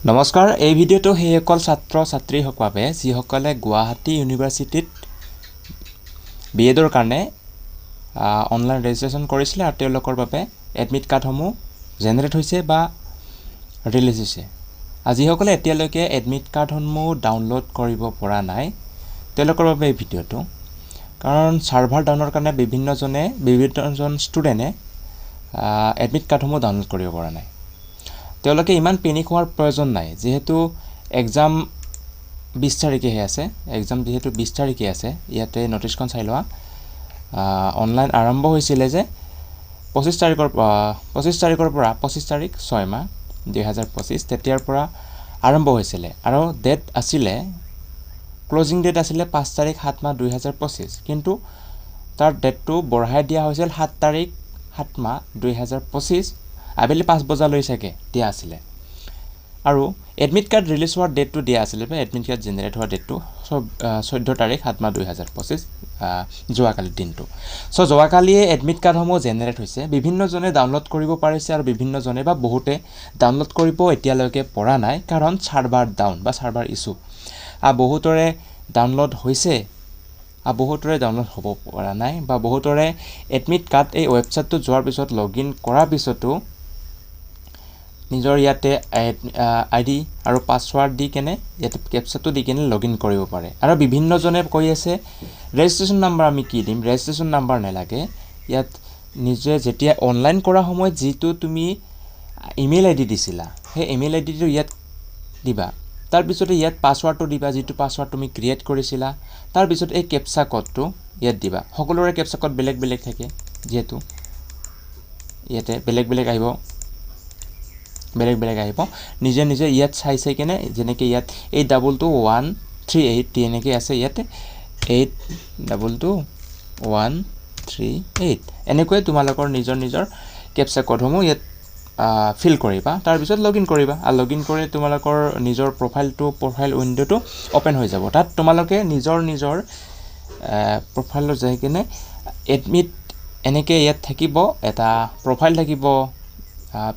নমস্কাৰ এই ভিডিঅ'টো সেইসকল ছাত্ৰ ছাত্ৰীৰ বাবে যিসকলে গুৱাহাটী ইউনিভাৰ্চিটিত বিএডৰ কাৰণে অনলাইন ৰেজিষ্ট্ৰেশ্যন কৰিছিল আৰু তেওঁলোকৰ বাবে এডমিট কাৰ্ডসমূহ জেনেৰেট হৈছে বা ৰিলিজ হৈছে। যিসকলে এতিয়ালৈকে এডমিট কাৰ্ডসমূহ ডাউনলোড কৰিব পৰা নাই তেওঁলোকৰ বাবে এই ভিডিঅ'টো, কাৰণ ছাৰ্ভাৰ ডাউনৰ কাৰণে বিভিন্নজন ষ্টুডেণ্টে এডমিট কাৰ্ডসমূহ ডাউনলোড কৰিব পৰা নাই। তেওঁলোকে ইমান পেনিক হোৱাৰ প্ৰয়োজন নাই, যিহেতু এক্সাম 20 তাৰিখেহে আছে। এক্সাম যিহেতু 20 তাৰিখে আছে, ইয়াতে নটিছখন চাই লোৱা। অনলাইন আৰম্ভ হৈছিলে যে 25 তাৰিখৰ পৰা 25 তাৰিখ 6 মাহ 2025 তেতিয়াৰ পৰা আৰম্ভ হৈছিলে আৰু ডেট আছিলে, ক্লজিং ডেট আছিলে 5 তাৰিখ 7 মাহ 2025, কিন্তু তাৰ ডেটটো বঢ়াই দিয়া হৈছিল 7 তাৰিখ 7 মাহ 2025 আবেলি 5 বজালৈ চাগে দিয়া আছিলে। আৰু এডমিট কাৰ্ড ৰিলিজ হোৱাৰ ডেটটো দিয়া আছিলে বা এডমিট কাৰ্ড জেনেৰেট হোৱাৰ ডেটটো 14 তাৰিখ 7 মাহ 2025 যোৱাকালিৰ দিনটো। যোৱাকালিয়ে এডমিট কাৰ্ডসমূহ জেনেৰেট হৈছে, বিভিন্নজনে ডাউনলোড কৰিব পাৰিছে আৰু বিভিন্নজনে বা বহুতে ডাউনলোড কৰিব এতিয়ালৈকে পৰা নাই, কাৰণ ছাৰ্ভাৰ ডাউন বা ছাৰ্ভাৰ ইছ্যু। বহুতৰে ডাউনলোড হৈছে, বহুতৰে ডাউনলোড হ'ব পৰা নাই, বা বহুতৰে এডমিট কাৰ্ড এই ৱেবছাইটটো যোৱাৰ পিছত লগ ইন কৰাৰ পিছতো নিজৰ ইয়াতে আইডি আৰু পাছৱাৰ্ড দি কেনে ইয়াতে কেপচাটো দি কেনে লগ ইন কৰিব পাৰে। আৰু বিভিন্নজনে কৈ আছে ৰেজিষ্ট্ৰেশ্যন নাম্বাৰ আমি কি দিম, ৰেজিষ্ট্ৰেশ্যন নাম্বাৰ নালাগে। ইয়াত নিজে যেতিয়া অনলাইন কৰা সময়ত যিটো তুমি ইমেইল আইডি দিছিলা, সেই ইমেইল আইডিটো ইয়াত দিবা। তাৰপিছতে ইয়াত পাছৱাৰ্ডটো দিবা, যিটো পাছৱাৰ্ড তুমি ক্ৰিয়েট কৰিছিলা। তাৰপিছত এই কেপচা কোডটো ইয়াত দিবা। সকলোৰে কেপচা কোড বেলেগ বেলেগ থাকে, যিহেতু ইয়াতে বেলেগ বেলেগ আহিব। নিজে ইয়াত চাই কেনে, যেনেকৈ ইয়াত 8222138 এনেকৈ আছে, ইয়াতে 8222138 এনেকৈ তোমালোকৰ নিজৰ কেপচা কোডসমূহ ইয়াত ফিল কৰিবা। তাৰপিছত লগ ইন কৰিবা, আৰু লগ ইন কৰি তোমালোকৰ নিজৰ প্ৰফাইল উইণ্ড'টো অ'পেন হৈ যাব। তাত তোমালোকে নিজৰ প্ৰফাইলত যাই কিনে এডমিট এনেকৈ ইয়াত থাকিব, এটা প্ৰফাইল থাকিব,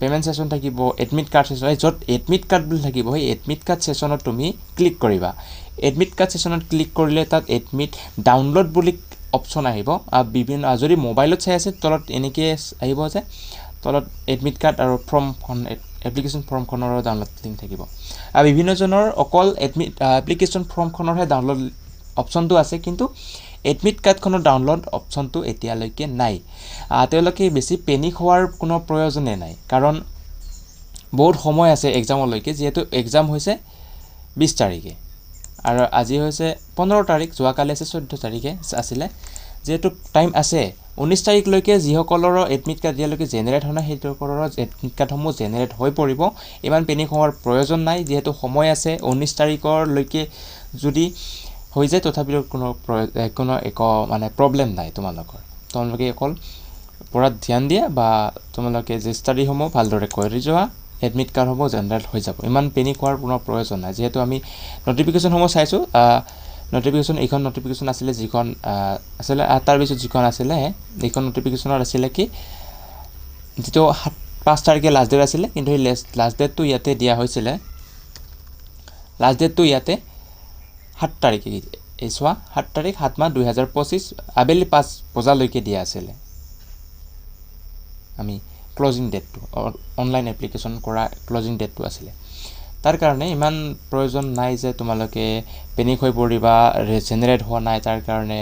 পে'মেণ্ট ছেশ্যন থাকিব, এডমিট কাৰ্ড ছেশ্যন, য'ত এডমিট কাৰ্ড বুলি থাকিব সেই এডমিট কাৰ্ড ছেশ্যনত তুমি ক্লিক কৰিবা। এডমিট কাৰ্ড ছেশ্যনত ক্লিক কৰিলে তাত এডমিট ডাউনলোড বুলি অপশ্যন আহিব। যদি মোবাইলত চাই আছে তলত এনেকৈ আহিব যে তলত এডমিট কাৰ্ড আৰু ফৰ্মখন, এপ্লিকেশ্যন ফৰ্মখনৰো ডাউনলোড লিংক থাকিব। আৰু বিভিন্নজনৰ অকল এপ্লিকেশ্যন ফৰ্মখনৰহে ডাউনলোড অপশ্যনটো আছে, কিন্তু এডমিট কাৰ্ডখনৰ ডাউনলোড অপশ্যনটো এতিয়ালৈকে নাই। তেওঁলোকে বেছি পেনিক হোৱাৰ কোনো প্ৰয়োজনে নাই, কাৰণ বহুত সময় আছে এক্সামলৈকে, যিহেতু এক্সাম হৈছে 20 তাৰিখে আৰু আজি হৈছে 15 তাৰিখ, যোৱাকালি আছে 14 তাৰিখে আছিলে। যিহেতু টাইম আছে 19 তাৰিখলৈকে, যিসকলৰ এডমিট কাৰ্ড এতিয়ালৈকে জেনেৰেট হোৱা নাই সেইসকলৰ এডমিট কাৰ্ডসমূহ জেনেৰেট হৈ পৰিব। ইমান পেনিক হোৱাৰ প্ৰয়োজন নাই, যিহেতু সময় আছে। 19 তাৰিখলৈকে যদি হৈ যায় তথাপিও কোনো প্ৰব্লেম নাই। তোমালোকে অকল পঢ়াত ধ্যান দিয়া বা তোমালোকে যে ষ্টাডিসমূহ ভালদৰে কৰি যোৱা, এডমিট কাৰ্ডসমূহ জেনেৰেট হৈ যাব। ইমান পেনিক হোৱাৰ কোনো প্ৰয়োজন নাই, যিহেতু আমি নটিফিকেশ্যনসমূহ চাইছোঁ। এইখন নটিফিকেশ্যন আছিলে, যিখন আছিলে তাৰপিছত যিখন আছিলে, এইখন নটিফিকেশ্যনত আছিলে কি, যিটো 5 তাৰিখে লাষ্ট ডেট আছিলে, কিন্তু সেই লাষ্ট ডেটটো ইয়াতে দিয়া হৈছিলে। লাষ্ট ডেটটো ইয়াতে 7 তাৰিখে, এই চোৱা 7 তাৰিখ 7 মাহ 2025 আবেলি 5 বজালৈকে দিয়া আছিলে। আমি ক্লজিং ডেটটো, অনলাইন এপ্লিকেশ্যন কৰা ক্লজিং ডেটটো আছিলে। তাৰ কাৰণে ইমান প্ৰয়োজন নাই যে তোমালোকে পেনিক হৈ পৰিবা, জেনেৰেট হোৱা নাই তাৰ কাৰণে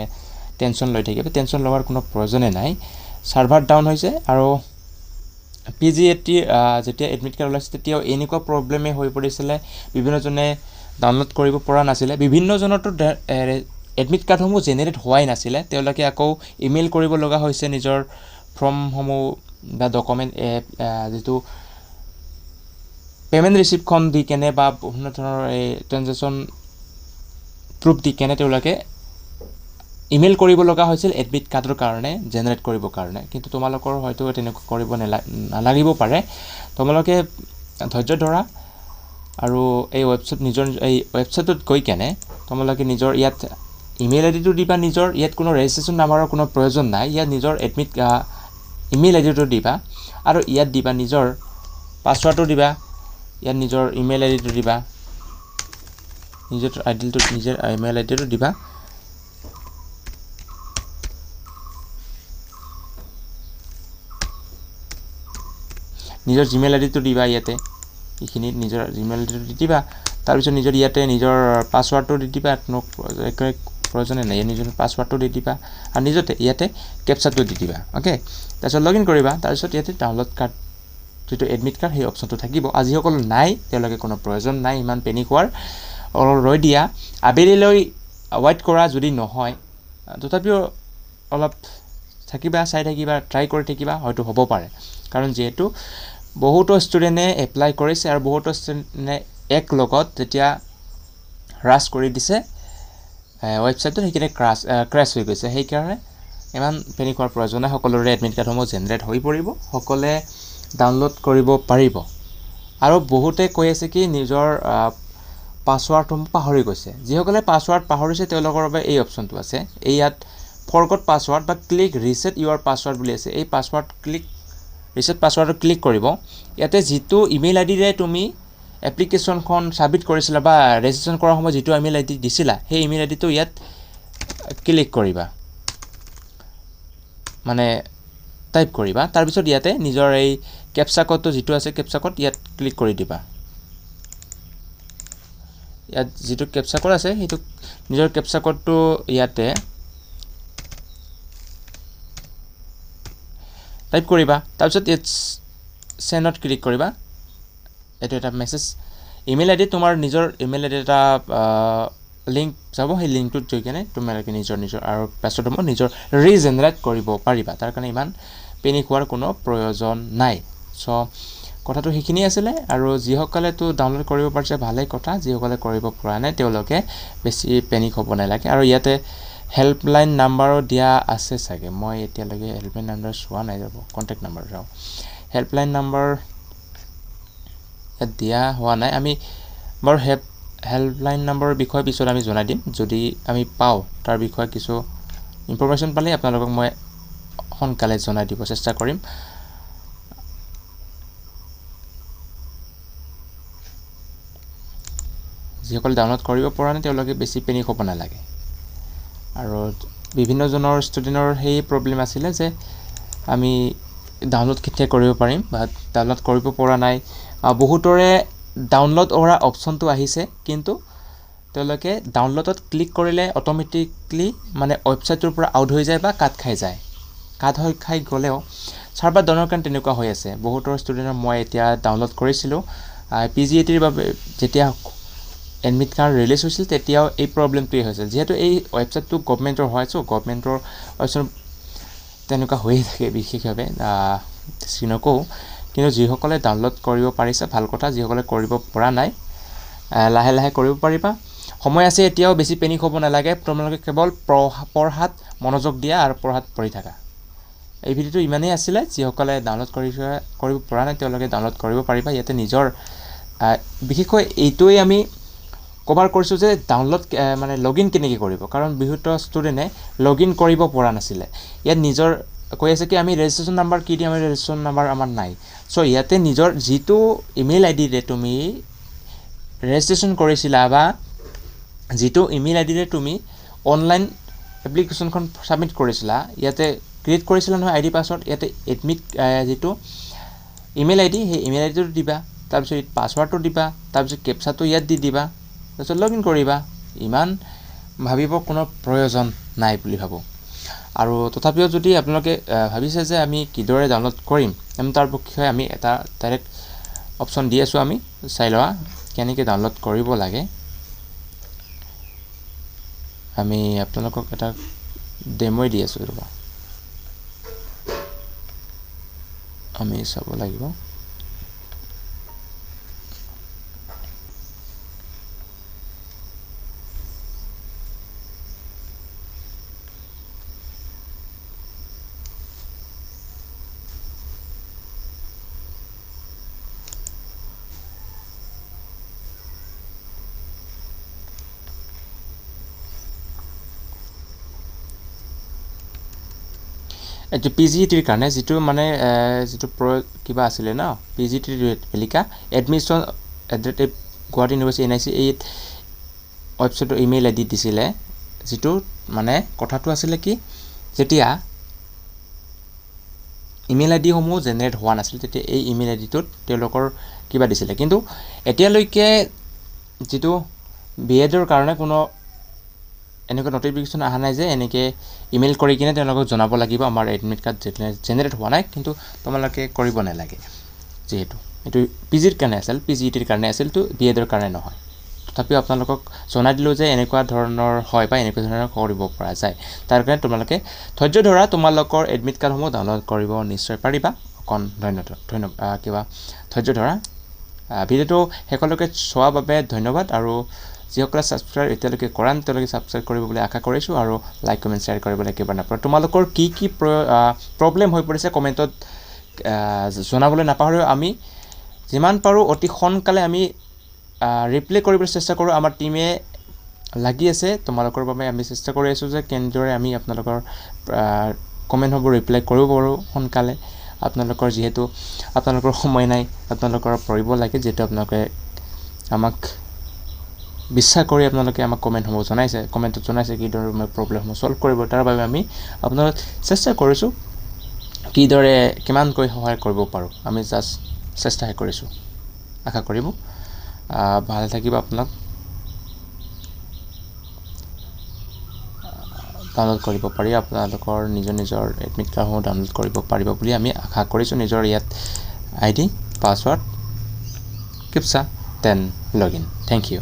টেনশ্যন লৈ থাকিবা। টেনশ্যন লোৱাৰ কোনো প্ৰয়োজনে নাই। ছাৰ্ভাৰ ডাউন হৈছে, আৰু PGAT যেতিয়া এডমিট কাৰ্ড ওলাইছে তেতিয়াও এনেকুৱা প্ৰব্লেমেই হৈ পৰিছিলে, বিভিন্নজনে ডাউনলোড কৰিব পৰা নাছিলে। বিভিন্নজনৰতো এডমিট কাৰ্ডসমূহ জেনেৰেট হোৱাই নাছিলে, তেওঁলোকে আকৌ ইমেইল কৰিব লগা হৈছে নিজৰ ফৰ্মসমূহ বা ডকুমেণ্ট, যিটো পে'মেণ্ট ৰিচিপ্টখন দি কেনে বা বিভিন্ন ধৰণৰ এই ট্ৰেনজেকশ্যন প্ৰুফ দি কেনে তেওঁলোকে ইমেইল কৰিব লগা হৈছিল এডমিট কাৰ্ডৰ কাৰণে, জেনেৰেট কৰিবৰ কাৰণে। কিন্তু তোমালোকৰ হয়তো তেনেকুৱা কৰিব নালাগিব পাৰে। তোমালোকে ধৈৰ্য ধৰা আৰু এই ৱেবছাইটটোত গৈ কেনে তোমালোকে নিজৰ ইয়াত ইমেইল আইডিটো দিবা। ইয়াত কোনো ৰেজিষ্ট্ৰেশ্যন নাম্বাৰৰ কোনো প্ৰয়োজন নাই। ইয়াত নিজৰ ইমেইল আইডিটো দিবা আৰু ইয়াত দিবা নিজৰ পাছৱাৰ্ডটো দিবা, ইয়াত নিজৰ ইমেইল আইডিটো দিবা নিজৰ আইডিটো নিজৰ ইমেইল আইডিটো দিবা নিজৰ জিমেইল আইডিটো দিবা ইয়াতে এইখিনি নিজৰ জিমেইল আইডিটো দি দিবা তাৰ পিছত নিজৰ ইয়াতে নিজৰ পাসওয়াৰ্ডটো দি দিবা প্ৰয়োজন নাই নিজৰ পাসওয়াৰ্ডটো দি দিবা আৰু নিজতে ইয়াতে ক্যাপচাটো দি দিবা ওকে তাৰপিছত লগইন কৰিবা তাৰপিছত ইয়াতে ডাউনলোড কাৰ্ড যেটো এডমিট কাৰ্ড সেই অপচনটো থাকিব আজি সকল নাই তেওঁলোকে কোনো প্ৰয়োজন নাই ইমান পেনিক হোৱাৰ ৰৈ দিয়া আবেলিলৈ ওয়েট কৰা যদি নহয় তথাপিও অলপ থাকিবা চাই থাকিবা ট্ৰাই কৰি থাকিবা হয়তো হ'ব পাৰে কাৰণ যেহেতু বহুতো ষ্টুডেন্টে এপ্লাই কৰিছে আৰু বহুতো ষ্টুডেন্টে এক লগত যেতিয়া ৰাশ কৰি দিছে ওয়েবসাইটটো সেইখিনি ক্ৰাশ হৈ গৈছে সেই কাৰণে ইমান পেনিক হোৱাৰ প্ৰয়োজন নাই সকলোৰে এডমিট কাৰ্ডসমূহ জেনাৰেট হৈ পৰিব সকলে ডাউনলোড কৰিব পাৰিব আৰু বহুতে কৈ আছে কি নিজৰ পাসওয়াৰ্ডসমূহ পাহৰি গৈছে যিসকলে পাসওয়াৰ্ড পাহৰিছে তেওঁলোকৰ বাবে এই অপচনটো আছে এই ইয়াত ফৰগট পাসওয়াৰ্ড বা ক্লিক ৰিসেট ইউৰ পাসওয়াৰ্ড বুলি আছে এই পাসওয়াৰ্ড ক্লিক ৰিসেট পাসওয়াৰ্ডত ক্লিক কৰিব ইয়াতে যেটো ইমেইল আইডিৰে তুমি এপ্লিকেশনখন সাবমিট কৰিছিলা বা ৰেজিষ্ট্ৰেচন কৰাৰ সময় যেটো ইমেইল আইডি দিছিলা সেই ইমেইল আইডিটো ইয়াত ক্লিক কৰিবা মানে টাইপ কৰিবা তাৰ পিছত ইয়াতে নিজৰ এই ক্যাপচা কোডটো যেটো আছে ক্যাপচা কোড ইয়াত ক্লিক কৰি দিবা ইয়াত যেটো ক্যাপচা কোড আছে হেতু নিজৰ ক্যাপচা কোডটো ইয়াতে টাইপ কৰিবা তাৰ পিছত ইয়াত সেন্ডত ক্লিক কৰিবা এটো এটা মেসেজ ইমেইল আইডি তোমাৰ নিজৰ ইমেইল আইডি এটা লিংক যাব সেই লিংকটোত গৈ কেনে তোমালোকে নিজৰ আৰু পাছৱৰ্ডসমূহ নিজৰ ৰিজেনাৰেট কৰিব পাৰিবা তাৰ কাৰণে ইমান পেনিক হোৱাৰ কোনো প্ৰয়োজন নাই সো কথাটো সেইখিনি আছিল আৰু যিসকলে তো ডাউনলোড কৰিব পাৰিছে ভালেই কথা যিসকলে কৰিব পৰা নাই তেওঁলোকে বেছি পেনিক হ'ব নালাগে আৰু ইয়াতে হেল্পলাইন নাম্বাৰো দিয়া আছে চাগে মই এতিয়ালৈকে হেল্পলাইন নাম্বাৰ চোৱা নাই যাব কন্টাক্ট নাম্বাৰ যাও হেল্পলাইন নাম্বাৰ দিয়া হোৱা নাই আমি মোৰ হেল্পলাইন নাম্বাৰৰ বিষয়ে পিছত আমি জনাই দিম যদি আমি পাও তাৰ বিষয়ে কিছু ইনফৰমেশন পালে আপোনালোকক মই সোনকালে জনাই দিব চেষ্টা কৰিম যিসকল ডাউনলোড কৰিব পৰা নাই তেওঁলোকে বেছি পেনিক হ'ব নালাগে আৰু বিভিন্ন জনৰ ষ্টুডেন্টৰ সেই প্ৰবলেম আছিল যে আমি ডাউনলোড কেতিয়া কৰিব পাৰিম বা ডাউনলোড কৰিব পৰা নাই বহুতৰে ডাউনলোড কৰা অপচনটো আহিছে কিন্তু তেওঁলোকে ডাউনলোডত ক্লিক কৰিলে অটোমেটিকলি মানে ওয়েবসাইটৰ পৰা আউট হৈ যায় বা কাট খাই যায় কাট হৈ খাই গলেও সাৰ্ভাৰ ডাউনৰ কাৰণে তেনেকুৱা হৈ আছে বহুতৰ ষ্টুডেন্টৰ মই এতিয়া ডাউনলোড কৰিছিলো পিজিএটিৰ বাবে যেতিয়া এডমিট কাৰ্ড ৰিলিজ হৈছিল তেতিয়াও এই প্ৰবলেমটো হৈছিল যেহেতু এই ওয়েবসাইটটো গভৰ্ণমেন্টৰ হয় সো গভৰ্ণমেন্টৰ ওয়েবসাইট তেনেকুৱা হৈ থাকে বিশেষভাৱে সিনকো কিন্তু যিসকলে ডাউনলোড কৰিব পাৰিছে ভাল কথা যিসকলে কৰিব পৰা নাই লাহে লাহে কৰিব পাৰিবা সময় আছে এতিয়াও বেছি পেনিক হ'ব নালাগে তোমালোকে কেৱল পঢ়াত মনোযোগ দিয়া আৰু পঢ়াত পঢ়ি থাকা এই ভিডিওটো ইমানেই আছিল যিসকলে ডাউনলোড কৰিব পৰা নাই তেওঁলোকে ডাউনলোড কৰিব পাৰিবা ইয়াতে নিজৰ বিশেষকৈ এইটোই আমি কভাৰ কৰিছো যে ডাউনলোড মানে লগইন কেনেকৈ কৰিব কাৰণ বহুত ষ্টুডেন্টে লগইন কৰিব পৰা নাছিল ইয়াত নিজৰ কৈ আছে কি আমি ৰেজিষ্ট্ৰেচন নাম্বাৰ কি দিম আমি ৰেজিষ্ট্ৰেচন নাম্বাৰ আমাৰ নাই সো ইয়াতে নিজৰ যেটো ইমেইল আইডি ৰে তুমি ৰেজিষ্ট্ৰেচন কৰিছিলা বা যেটো ইমেইল আইডি ৰে তুমি অনলাইন এপ্লিকেশনখন সাবমিট কৰিছিলা ইয়াতে ক্ৰিয়েট কৰিছিলা নহয় আইডি পাসওয়াৰ্ড ইয়াতে এডমিট যেটো ইমেইল আইডি সেই ইমেইল আইডিটো দিবা তাৰ পিছত পাসওয়াৰ্ডটো দিবা তাৰ পিছত ক্যাপচাটো ইয়াত দি দিবা তাৰপিছত লগইন কৰিবা ইমান ভাবিব কোনো প্ৰয়োজন নাই বুলি ভাবো আৰু তথাপিও যদি আপোনালোকে ভাবিছে যে আমি কিদৰে ডাউনলোড কৰিম তাৰ বিষয়ে আমি এটা ডাইৰেক্ট অপচন দি আছো আমি চাই লোৱা কেনেকৈ ডাউনলোড কৰিব লাগে আমি আপোনালোকক এটা ডেমো দি আছো ৰবা আমি চাব লাগিব এটো পিজিটিৰ কাৰণে যেটো মানে যেটো কিবা আছিল না পিজিটিৰ এলিকা এডমিশন গুৱাহাটী ইউনিভাৰ্চিটি NIC এই ৱেবছাইটৰ ইমেইল ID দিছিলে যেটো মানে কথাটো আছিল কি যেতিয়া ইমেইল ID সমূহ জেনাৰেট হোৱা নাছিল তেতিয়া এই ইমেইল ID টোত তেওঁলোকৰ কিবা দিছিলে কিন্তু এতিয়ালৈকে যেটো BEd ৰ কাৰণে কোনো এনেকৈ নটিফিকেশন আহা নাই যে এনেকে ইমেইল কৰি কিনে তেওঁলোকক জনাব লাগিব আমাৰ এডমিট কাৰ্ড জেনাৰেট হোৱা নাই কিন্তু তোমালোকে কৰিব নালাগে যেহেতু এটো PG ৰ কাৰণে আছিল PGET ৰ কাৰণে আছিল তো BEd ৰ কাৰণে নহয় তথাপিও আপোনালোকক জনাই দিলো যে এনেকুৱা ধৰণৰ হয় বা এনেকুৱা ধৰণৰ কৰিব পৰা যায় তাৰ কাৰণে তোমালোকে ধৈৰ্য ধৰা তোমালোকৰ এডমিট কাৰ্ড সমূহ ডাউনলোড কৰিব নিশ্চয় পাৰিবা অকন ধন্যবাদ কিবা ধৈৰ্য ধৰা ভিডিওটো হেকলৈকে চোৱাৰ বাবে ধন্যবাদ আৰু যিসকলে সাবস্ক্ৰাইব এতিয়ালৈকে কৰা নাই তেওঁলোকে সাবস্ক্ৰাইব কৰিব বুলি আশা কৰিছো আৰু লাইক কমেন্ট শেয়াৰ কৰিবলৈ কিবা নাপাহৰিব তোমালোকৰ কি প্ৰবলেম হৈ পৰিছে কমেন্টত জনাবলৈ নাপাহৰিব আমি যিমান পাৰো অতি সোনকালে আমি ৰিপ্লাই কৰিবলৈ চেষ্টা কৰো আমাৰ টিমে লাগি আছে তোমালোকৰ বাবে আমি চেষ্টা কৰি আছো যে কেনেদৰে আমি আপোনালোকৰ কমেন্টবোৰ ৰিপ্লাই কৰিব পাৰো সোনকালে আপোনালোকৰ যেহেতু আপোনালোকৰ সময় নাই আপোনালোকৰ পঢ়িব লাগে যেটো আপোনালোকে আমাক বিশ্বাস কৰি আপোনালোকে আমাক কমেন্টসমূহ জনাইছে কি দৰে মই প্ৰবলেমসমূহ সলভ কৰিব তাৰ বাবে আমি আপোনালোক চেষ্টা কৰিছো কি দৰে কিমানকৈ সহায় কৰিব পাৰো আমি জাস্ট চেষ্টা কৰিছো আশা কৰিব ভাল থাকিব আপোনাক ডাউনলোড কৰিব পাৰি আপোনালোকৰ নিজৰ এডমিট কাৰ্ডসমূহ ডাউনলোড কৰিব পাৰিব বুলি আমি আশা কৰিছো নিজৰ ইয়াত ID পাসওয়াৰ্ড কিপসা দেন লগইন থ্যাংক ইউ